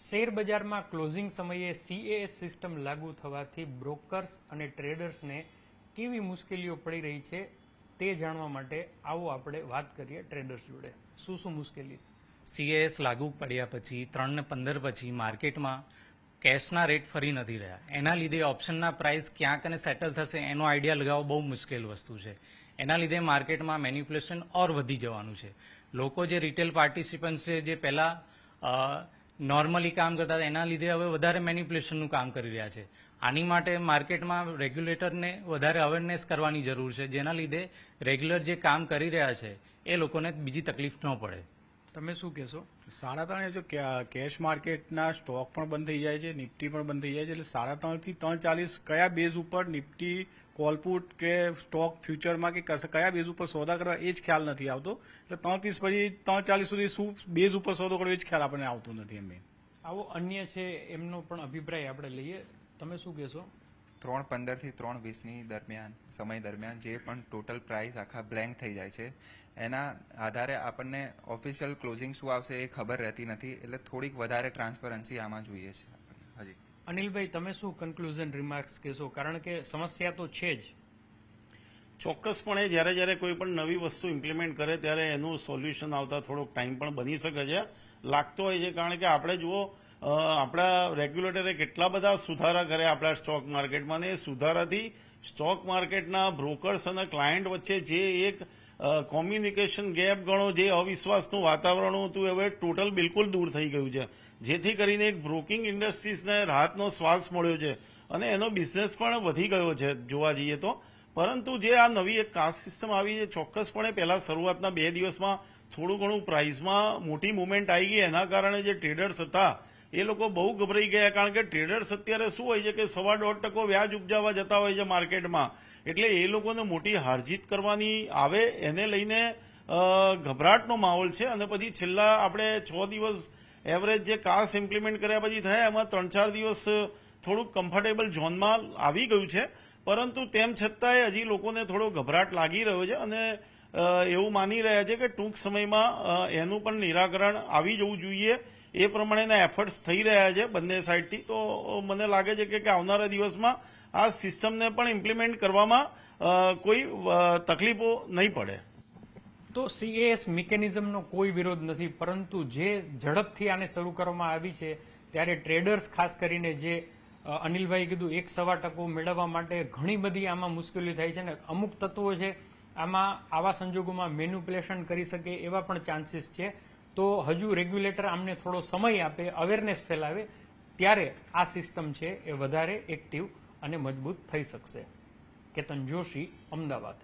Share બજારમાં closing સમયે સીએએસ system લાગુ થવાથી બ્રોકર્સ અને ટ્રેડર્સને કેવી મુશ્કેલીઓ પડી રહી છે તે જાણવા માટે આવો આપણે વાત કરીએ ટ્રેડર્સ જોડે. શું મુશ્કેલી? સીએએસ લાગુ પડ્યા પછી 3 ને 15 પછી માર્કેટમાં કેશના રેટ ફરી નથી રહ્યા. એના લીધે ઓપ્શનના પ્રાઇસ ક્યાંક અને સેટલ થશે એનો આઈડિયા લગાવવો બહુ મુશ્કેલ વસ્તુ છે. એના લીધે માર્કેટમાં મેન્યુપ્યુલેશન ઓર વધી જવાનું છે. લોકો જે રિટેલ પાર્ટિસિપન્ટ છે જે પહેલા નોર્મલી કામ કરતા હતા એના લીધે હવે વધારે મેન્યુપ્યુલેશનનું કામ કરી રહ્યા છે. આની માટે માર્કેટમાં રેગ્યુલેટરને વધારે અવેરનેસ કરવાની જરૂર છે, જેના લીધે રેગ્યુલર જે કામ કરી રહ્યા છે એ લોકોને બીજી તકલીફ ન પડે. તમે શું કહેશો? 3.5 જો કેશ માર્કેટના સ્ટોક પણ બંધ થઈ જાય છે, નિફ્ટી પણ બંધ થઈ જાય છે, એટલે 3.5 થી 3.40 કયા બેઝ ઉપર નિફ્ટી કોલપુટ કે સ્ટોક ફ્યુચરમાં કે કયા બેઝ ઉપર સોદા કરવા એ જ ખ્યાલ નથી આવતો. એટલે 3.30 પછી 3.40 સુધી શું બેઝ ઉપર સોદો કરવો એ જ ખ્યાલ આપણને આવતો નથી. એમ આવો અન્ય છે એમનો પણ અભિપ્રાય આપણે લઈએ. તમે શું કહેશો? 3.15 થી 3.20 સમય દરમિયાન જે પણ ટોટલ પ્રાઇસ આખા બ્લેન્ક થઈ જાય છે એના આધારે આપણને ઓફિશિયલ ક્લોઝિંગ શું આવશે એ ખબર રહેતી નથી. એટલે થોડીક વધારે ટ્રાન્સપરન્સી આમાં જોઈએ છે. હજી અનિલભાઈ, તમે શું કન્ક્લુઝન રિમાર્ક્સ કહેશો? કારણ કે સમસ્યા તો છે જ. ચોક્કસપણે જ્યારે કોઈ પણ નવી વસ્તુ ઇમ્પ્લિમેન્ટ કરે ત્યારે એનું સોલ્યુશન આવતા થોડોક ટાઈમ પણ બની શકે છે, લાગતો હોય છે. કારણ કે આપણે જુઓ, આપણા રેગ્યુલેટરે કેટલા બધા સુધારા કર્યા આપણા સ્ટોક માર્કેટમાં, ને એ સુધારાથી સ્ટોક માર્કેટના બ્રોકર્સ અને ક્લાયન્ટ વચ્ચે જે એક કોમ્યુનિકેશન ગેપ ગણો, જે અવિશ્વાસનું વાતાવરણ હતું, હવે ટોટલ બિલકુલ દૂર થઈ ગયું છે. જેથી કરીને એક બ્રોકિંગ ઇન્ડસ્ટ્રીઝને રાહતનો શ્વાસ મળ્યો છે અને એનો બિઝનેસ પણ વધી ગયો છે જોવા જઈએ તો. પરંતુ જે આ નવી એક કાસ્ટ સિસ્ટમ આવી છે, ચોક્કસપણે પહેલા શરૂઆતના 2 દિવસમાં થોડું ઘણું પ્રાઇસમાં મોટી મુવમેન્ટ આવી ગઈ. એના કારણે જે ટ્રેડર્સ હતા એ લોકો બહુ ગભરાઈ ગયા. કારણ કે ટ્રેડર્સ અત્યારે શું હોય છે કે 1.5% વ્યાજ ઉપજાવવા જતા હોય છે માર્કેટમાં, એટલે એ લોકોને મોટી હારજીત કરવાની આવે એને લઈને ગભરાટનો માહોલ છે. અને પછી છેલ્લા આપણે 6 દિવસ એવરેજ જે કાસ ઇમ્પ્લિમેન્ટ કર્યા પછી થયા, એમાં 3-4 દિવસ થોડુંક કમ્ફર્ટેબલ ઝોનમાં આવી ગયું છે. પરંતુ તેમ છતાંય હજી લોકોને થોડો ગભરાટ લાગી રહ્યો છે અને એવું માની રહ્યા છે કે ટૂંક સમયમાં એનું પણ નિરાકરણ આવી જવું જોઈએ. એ પ્રમાણેના એફર્ટ્સ થઈ રહ્યા છે બંને સાઈડથી. તો મને લાગે છે કે આવનારા દિવસમાં આ સિસ્ટમને પણ ઇમ્પ્લિમેન્ટ કરવામાં કોઈ તકલીફો નહીં પડે. તો સીએએસ મિકેનિઝમનો કોઈ વિરોધ નથી, પરંતુ જે ઝડપથી આને શરૂ કરવામાં આવી છે ત્યારે ટ્રેડર્સ ખાસ કરીને જે અનિલભાઈ કીધું 1-1.25% મેળવવા માટે ઘણી બધી આમાં મુશ્કેલી થાય છે ને અમુક તત્વો છે આમાં આવા સંજોગોમાં મેન્યુપ્યુલેશન કરી શકે એવા પણ ચાન્સીસ છે. તો હજુ રેગ્યુલેટર આમને થોડો સમય આપે, અવેરનેસ ફેલાવે, ત્યારે આ સિસ્ટમ છે એ વધારે એક્ટિવ અને મજબૂત થઈ શકશે. કેતન જોશી, અમદાવાદ.